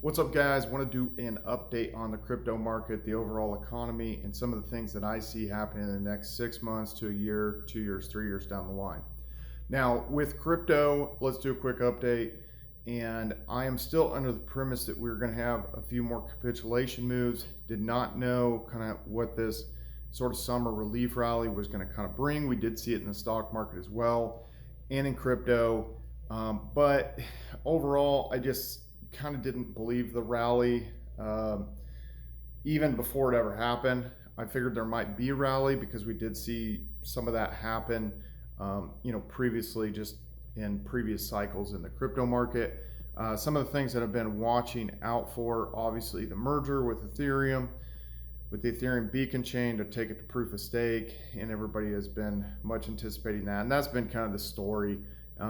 What's up, guys? Want to do an update on the crypto market, the overall economy, and some of the things that I see happening in the next 6 months to a year, 2 years, 3 years down the line. Now, with crypto, let's do a quick update. And I am still under the premise that we're going to have a few more capitulation moves. Did not know kind of what this sort of summer relief rally was going to kind of bring. We did see it in the stock market as well and in crypto. But overall, I just kind of didn't believe the rally even before it ever happened. I figured there might be a rally because we did see some of that happen, previously, just in previous cycles in the crypto market. Some of the things that I've been watching out for, obviously the merger with Ethereum, with the Ethereum beacon chain to take it to proof of stake, and everybody has been much anticipating that, and that's been kind of the story.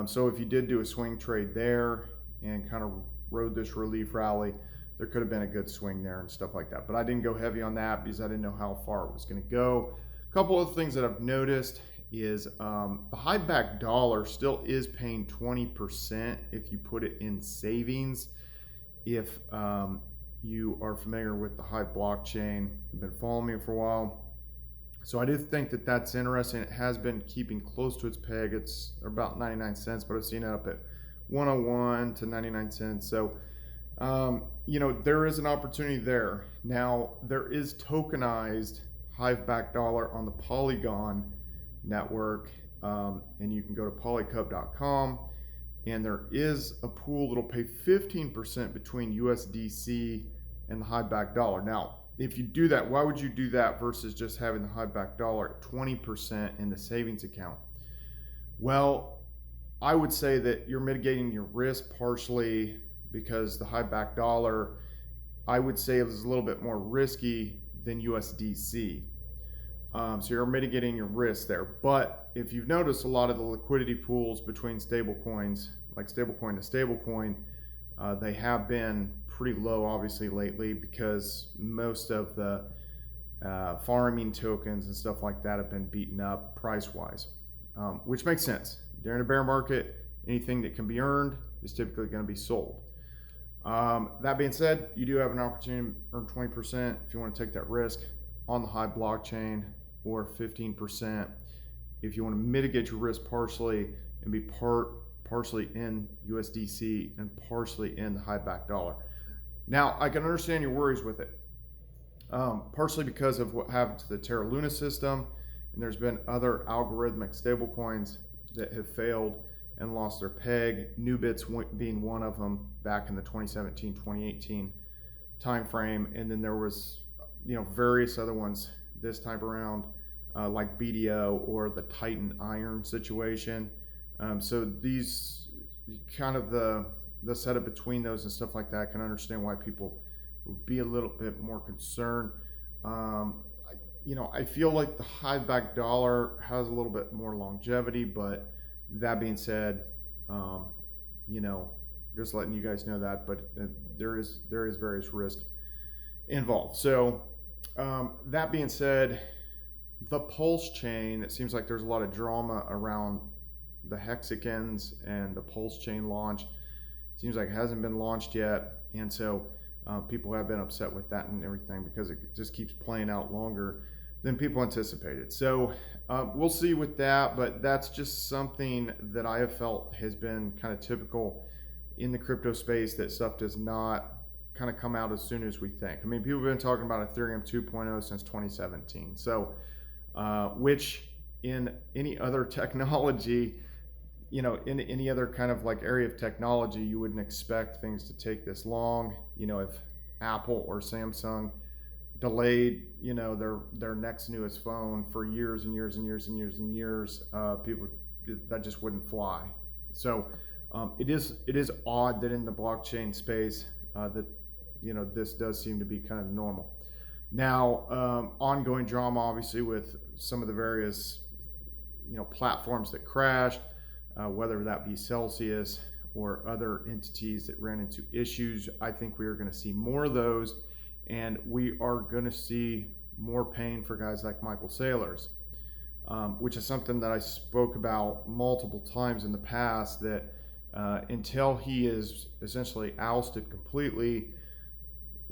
So if you did do a swing trade there and kind of rode this relief rally, there could have been a good swing there and stuff like that. But I didn't go heavy on that because I didn't know how far it was going to go. A couple of things that I've noticed is the Hive Backed Dollar still is paying 20% if you put it in savings. If you are familiar with the Hive blockchain, you've been following me for a while. So I do think that that's interesting. It has been keeping close to its peg. It's about 99 cents, but I've seen it up at 101 to 99 cents. So, there is an opportunity there. Now, there is tokenized Hive Backed Dollar on the Polygon network, and you can go to polycup.com, and there is a pool that'll pay 15% between USDC and the Hive Backed Dollar. Now, if you do that, why would you do that versus just having the Hive Backed Dollar at 20% in the savings account? Well, I would say that you're mitigating your risk partially because the Hive Backed Dollar, I would say, is a little bit more risky than USDC. So you're mitigating your risk there. But if you've noticed, a lot of the liquidity pools between stable coins, like stablecoin to stablecoin, they have been pretty low, obviously, lately because most of the farming tokens and stuff like that have been beaten up price-wise, which makes sense. During a bear market, anything that can be earned is typically going to be sold. That being said, you do have an opportunity to earn 20% if you want to take that risk on the Hive blockchain, or 15% if you want to mitigate your risk partially and be partially in USDC and partially in the Hive Backed Dollar. Now, I can understand your worries with it, partially because of what happened to the Terra Luna system, and there's been other algorithmic stablecoins that have failed and lost their peg, Nubits being one of them back in the 2017-2018 timeframe, and then there was various other ones this time around, like BDO or the Titan Iron situation. So these kind of the setup between those and stuff like that, I can understand why people would be a little bit more concerned. I feel like the Hive Backed Dollar has a little bit more longevity, but that being said, just letting you guys know that, but there is various risk involved. So that being said, the Pulsechain, it seems like there's a lot of drama around the Hexicans and the Pulsechain launch. Seems like it hasn't been launched yet, and so people have been upset with that and everything because it just keeps playing out longer than people anticipated. So we'll see with that, but that's just something that I have felt has been kind of typical in the crypto space, that stuff does not kind of come out as soon as we think. I mean, people have been talking about Ethereum 2.0 since 2017. So, which in any other technology, in any other kind of like area of technology, you wouldn't expect things to take this long. If Apple or Samsung delayed, their next newest phone for years and years and years and years and years, people, that just wouldn't fly. So it is odd that in the blockchain space that this does seem to be kind of normal. Now, ongoing drama, obviously, with some of the various platforms that crashed, whether that be Celsius or other entities that ran into issues. I think we are going to see more of those, and we are going to see more pain for guys like Michael Saylor's, which is something that I spoke about multiple times in the past, that until he is essentially ousted completely,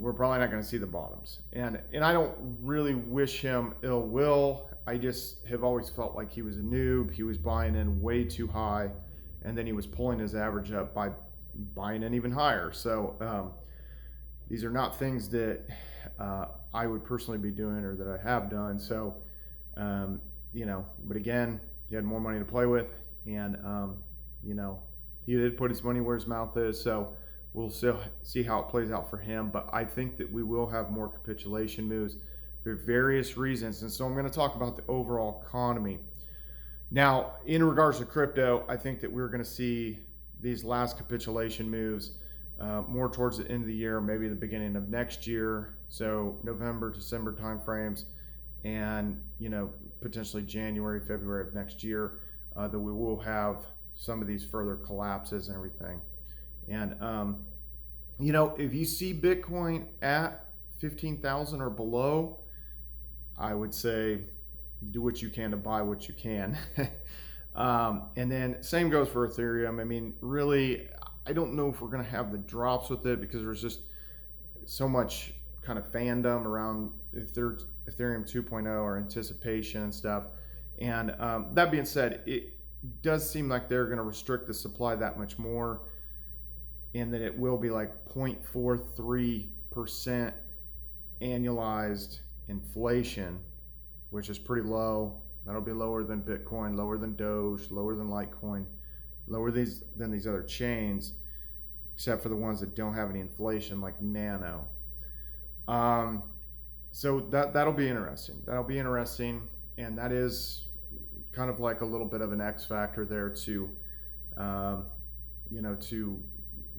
we're probably not going to see the bottoms. And I don't really wish him ill will. I just have always felt like he was a noob. He was buying in way too high, and then he was pulling his average up by buying in even higher. So these are not things that I would personally be doing or that I have done. So, but again, he had more money to play with, and, he did put his money where his mouth is. So we'll see how it plays out for him. But I think that we will have more capitulation moves for various reasons. And so I'm going to talk about the overall economy. Now, in regards to crypto, I think that we're going to see these last capitulation moves more towards the end of the year, maybe the beginning of next year. So November, December timeframes, and potentially January, February of next year, that we will have some of these further collapses and everything. And if you see Bitcoin at 15,000 or below, I would say do what you can to buy what you can. And then same goes for Ethereum. I mean, really, I don't know if we're going to have the drops with it because there's just so much kind of fandom around Ethereum 2.0 or anticipation and stuff. And that being said, it does seem like they're going to restrict the supply that much more, and that it will be like 0.43% annualized inflation, which is pretty low. That'll be lower than Bitcoin, lower than Doge, lower than Litecoin, lower than these other chains, except for the ones that don't have any inflation, like Nano. So that'll be interesting. And that is kind of like a little bit of an X factor there to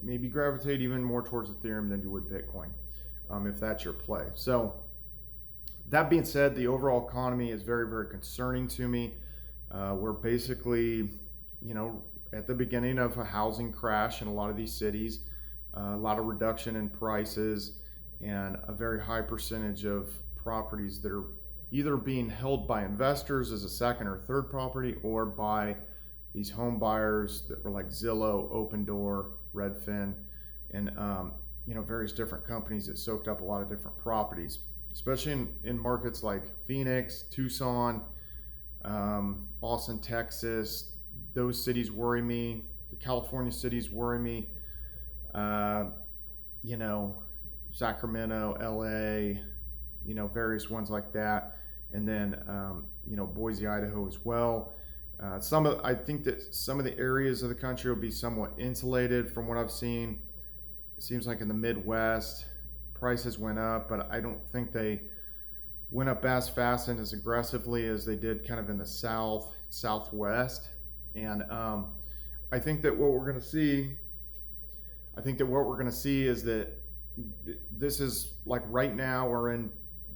maybe gravitate even more towards Ethereum than you would Bitcoin, if that's your play. So that being said, the overall economy is very, very concerning to me. We're basically, at the beginning of a housing crash in a lot of these cities, a lot of reduction in prices, and a very high percentage of properties that are either being held by investors as a second or third property, or by these home buyers that were like Zillow, Open Door, Redfin, and various different companies that soaked up a lot of different properties, especially in markets like Phoenix, Tucson, Austin, Texas. Those cities worry me. The California cities worry me. Sacramento, LA, various ones like that. And then, Boise, Idaho as well. I think that some of the areas of the country will be somewhat insulated from what I've seen. It seems like in the Midwest, prices went up, but I don't think they went up as fast and as aggressively as they did kind of in the Southwest. And I think that what we're going to see is that this is like right now we're in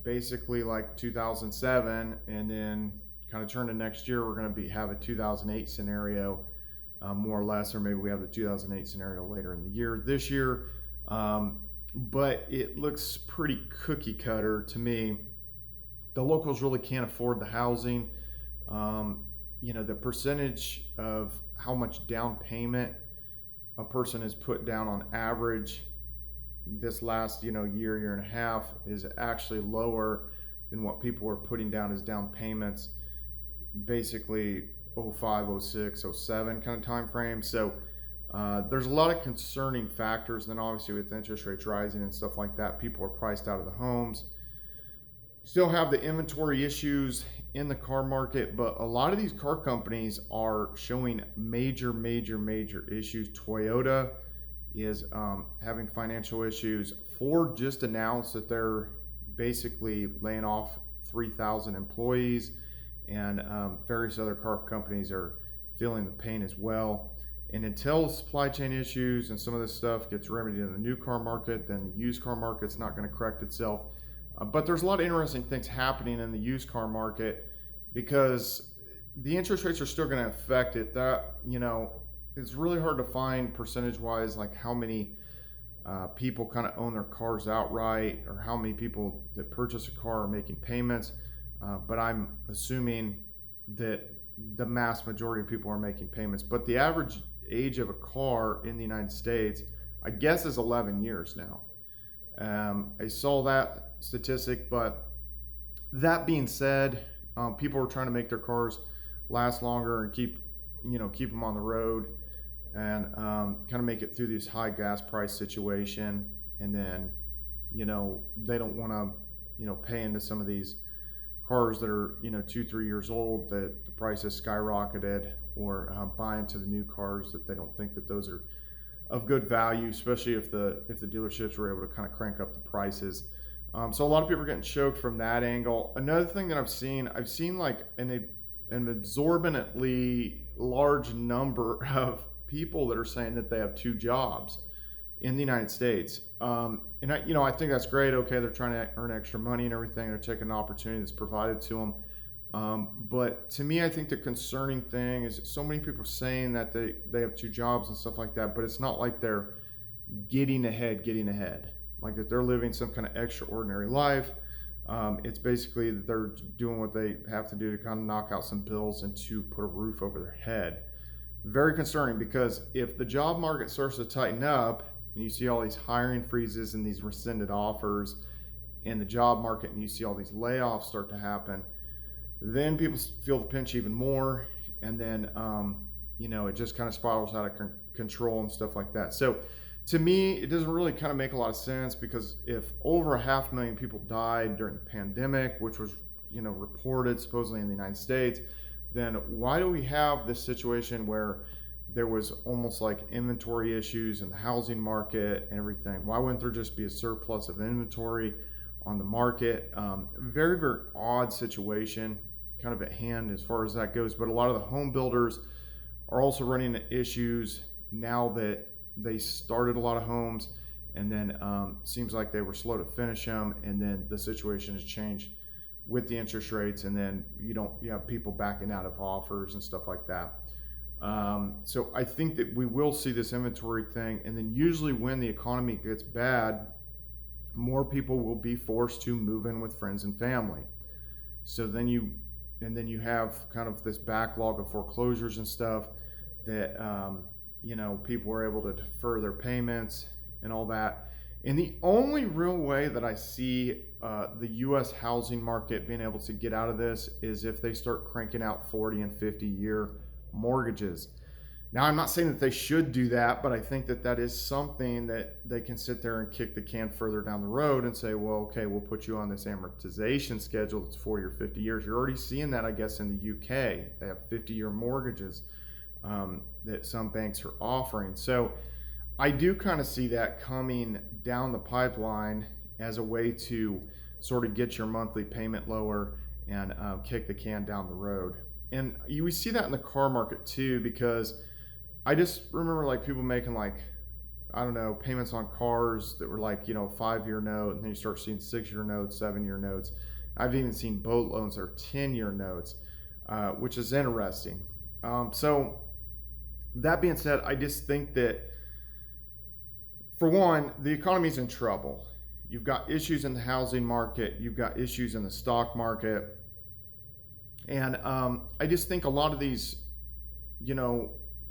basically like 2007, and then kind of turn to next year, we're going to have a 2008 scenario, more or less, or maybe we have the 2008 scenario later in the year this year. But it looks pretty cookie cutter to me. The locals really can't afford the housing. The percentage of how much down payment a person has put down on average this last year and a half is actually lower than what people were putting down as down payments basically 05, 06, 07 kind of time frame. So there's a lot of concerning factors. And then obviously with interest rates rising and stuff like that, people are priced out of the homes. Still have the inventory issues in the car market, but a lot of these car companies are showing major issues. Toyota is having financial issues. Ford just announced that they're basically laying off 3,000 employees, and various other car companies are feeling the pain as well. And until supply chain issues and some of this stuff gets remedied in the new car market, then the used car market's not going to correct itself. But there's a lot of interesting things happening in the used car market because the interest rates are still going to affect it. That, it's really hard to find percentage-wise, like how many people kind of own their cars outright, or how many people that purchase a car are making payments. But I'm assuming that the mass majority of people are making payments. But the average age of a car in the United States, I guess, is 11 years now. I saw that statistic, but that being said, people are trying to make their cars last longer and keep them on the road, and kind of make it through this high gas price situation. And then, they don't want to, pay into some of these cars that are 2-3 years old that the price has skyrocketed, or buy into the new cars that they don't think that those are of good value, especially if the dealerships were able to kind of crank up the prices. So a lot of people are getting choked from that angle. Another thing that I've seen like an absorbently large number of people that are saying that they have two jobs in the United States. And I think that's great. Okay, they're trying to earn extra money and everything. They're taking an opportunity that's provided to them. But to me, I think the concerning thing is so many people saying that they have two jobs and stuff like that, but it's not like they're getting ahead. Like that they're living some kind of extraordinary life. It's basically that they're doing what they have to do to kind of knock out some bills and to put a roof over their head. Very concerning, because if the job market starts to tighten up and you see all these hiring freezes and these rescinded offers in the job market, and you see all these layoffs start to happen, then people feel the pinch even more, and then it just kind of spirals out of control and stuff like that. So to me, it doesn't really kind of make a lot of sense, because if over 500,000 people died during the pandemic, which was reported supposedly in the United States, then why do we have this situation where there was almost like inventory issues in the housing market and everything? Why wouldn't there just be a surplus of inventory on the market? Very, very odd situation kind of at hand as far as that goes. But a lot of the home builders are also running into issues now that they started a lot of homes, and then seems like they were slow to finish them, and then the situation has changed with the interest rates, and then you have people backing out of offers and stuff like that. So I think that we will see this inventory thing, and then usually when the economy gets bad, more people will be forced to move in with friends and family. So then you have kind of this backlog of foreclosures and stuff that people were able to defer their payments and all that. And the only real way that I see the U.S. housing market being able to get out of this is if they start cranking out 40 and 50-year mortgages. Now, I'm not saying that they should do that, but I think that is something that they can sit there and kick the can further down the road and say, well, okay, we'll put you on this amortization schedule that's 40 or 50 years. You're already seeing that, I guess, in the UK. They have 50-year mortgages that some banks are offering. So I do kind of see that coming down the pipeline as a way to sort of get your monthly payment lower and kick the can down the road. And we see that in the car market too, because I just remember like people making payments on cars that were 5-year note, and then you start seeing 6-year notes, 7-year notes. I've even seen boat loans that are 10-year notes, which is interesting. So that being said, I just think that, for one, the economy's in trouble. You've got issues in the housing market. You've got issues in the stock market. And I just think a lot of these,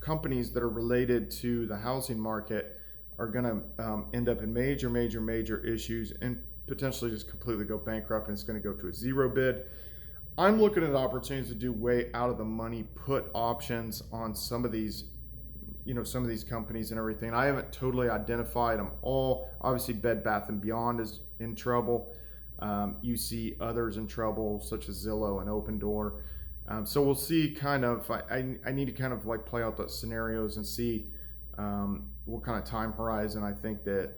companies that are related to the housing market are going to end up in major issues and potentially just completely go bankrupt, and it's going to go to a zero bid. I'm looking at opportunities to do way out of the money put options on some of these companies and everything. I haven't totally identified them all. Obviously, Bed Bath & Beyond is in trouble. You see others in trouble, such as Zillow and Open Door. So we'll see kind of, I need to kind of play out those scenarios and see what kind of time horizon I think that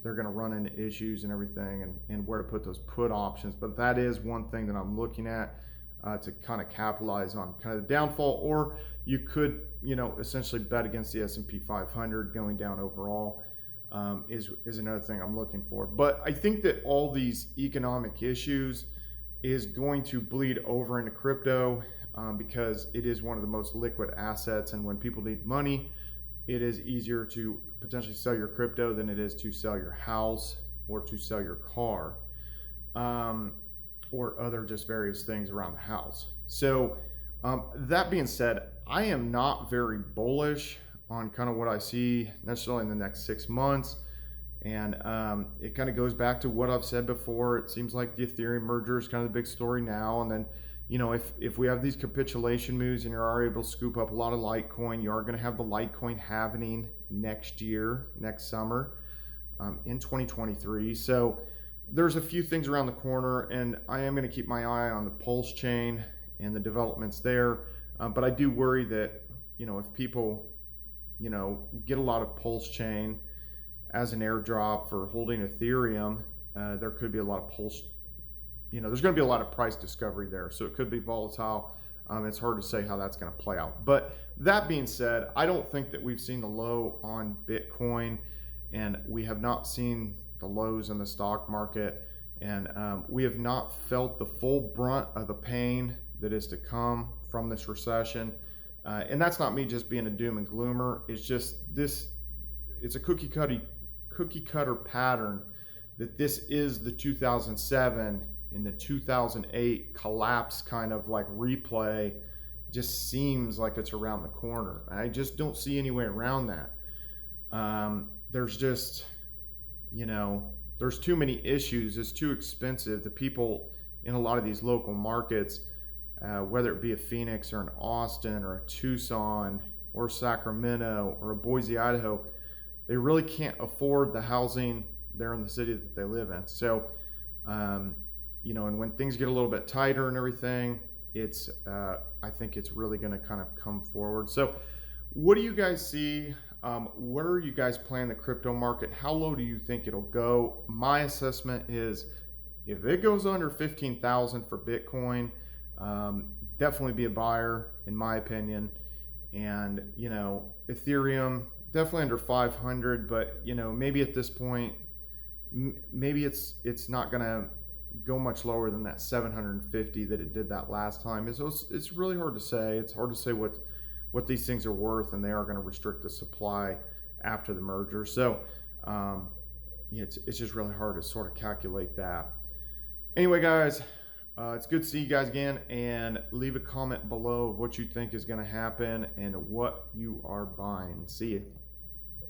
they're going to run into issues and everything, and where to put those put options. But that is one thing that I'm looking at to kind of capitalize on kind of the downfall. Or you could, essentially bet against the S&P 500 going down overall. Is another thing I'm looking for. But I think that all these economic issues is going to bleed over into crypto, because it is one of the most liquid assets, and when people need money, it is easier to potentially sell your crypto than it is to sell your house or to sell your car, or other just various things around the house. So that being said, I am not very bullish on kind of what I see necessarily in the next 6 months. And it kind of goes back to what I've said before. It seems like the Ethereum merger is kind of the big story now. And then, you know, if we have these capitulation moves and you are able to scoop up a lot of Litecoin, you are going to have the Litecoin halvening next year, next summer, in 2023. So there's a few things around the corner, and I am going to keep my eye on the Pulsechain and the developments there. But I do worry that, you know, if people, you know, get a lot of Pulsechain as an airdrop for holding Ethereum, there could be a lot of there's going to be a lot of price discovery there. So it could be volatile. It's hard to say how that's going to play out. But that being said, I don't think that we've seen the low on Bitcoin, and we have not seen the lows in the stock market, and we have not felt the full brunt of the pain that is to come from this recession. And that's not me just being a doom and gloomer. It's just it's a cookie cutter pattern that this is the 2007 and the 2008 collapse kind of like replay. Just seems like it's around the corner. I just don't see any way around that. There's just, you know, there's too many issues. It's too expensive. The people in a lot of these local markets, whether it be a Phoenix or an Austin or a Tucson or Sacramento or a Boise, Idaho, they really can't afford the housing there in the city that they live in. So, you know, and when things get a little bit tighter and everything, it's I think it's really going to kind of come forward. So what do you guys see? Where are you guys playing the crypto market? How low do you think it'll go? My assessment is if it goes under 15,000 for Bitcoin, definitely be a buyer in my opinion. And, you know, Ethereum definitely under 500, but, you know, maybe at this point, maybe it's not going to go much lower than that 750 that it did that last time. It's really hard to say. It's hard to say what these things are worth, and they are going to restrict the supply after the merger. So it's just really hard to sort of calculate that. Anyway, guys, it's good to see you guys again, and leave a comment below of what you think is going to happen and what you are buying. See you.